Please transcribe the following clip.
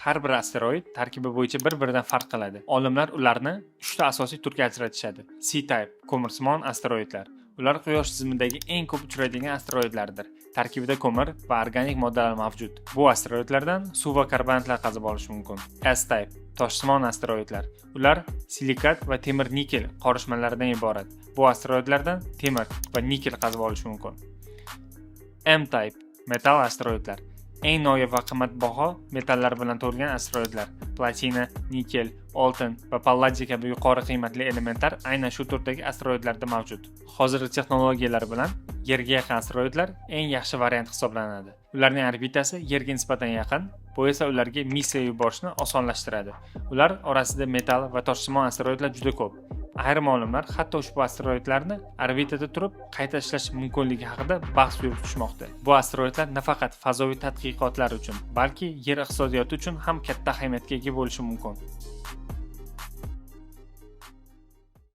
Har bir asteroid tarkibi bo'yicha bir-biridan farq qiladi. Olimlar ularni 3 ta asosiy turga ajratishadi. C-type ko'mirsimon asteroidlar. Ular Quyosh tizimidagi eng ko'p uchraydigan asteroidlardir. Tarkibida ko'mir va organik moddalar mavjud. Bu asteroidlardan suv va karbonatlar qazib olish mumkin. S-type toshsimon asteroidlar. Ular silikat va temir-nikel qorishmalaridan iborat. Bu asteroidlardan temir va nikel qazib olish mumkin. M-type metal asteroidlar. Eng noyob va qimmatbaho metallar bilan to'lgan asteroidlar. Platina, nikel, oltin va palladiy kabi yuqori qiymatli elementlar aynan shu turdagi asteroidlarda mavjud. Hozirgi texnologiyalar bilan Yerga yaqin asteroidlar eng yaxshi variant hisoblanadi. Ularning orbitasi Yerga nisbatan yaqin, bu esa ularga missiya yuborishni osonlashtiradi. Ular orasida metal va toshsimon asteroidlar juda ko'p. Ayrim olimlar hatto ushbu asteroidlarni orbitada turib qayta ishlash mumkinligi haqida bahs yuritishmoqda. Bu asteroidlar nafaqat fazoviy tadqiqotlar uchun, balki yer iqtisodiyoti uchun ham katta ahamiyatga ega bo'lishi mumkin.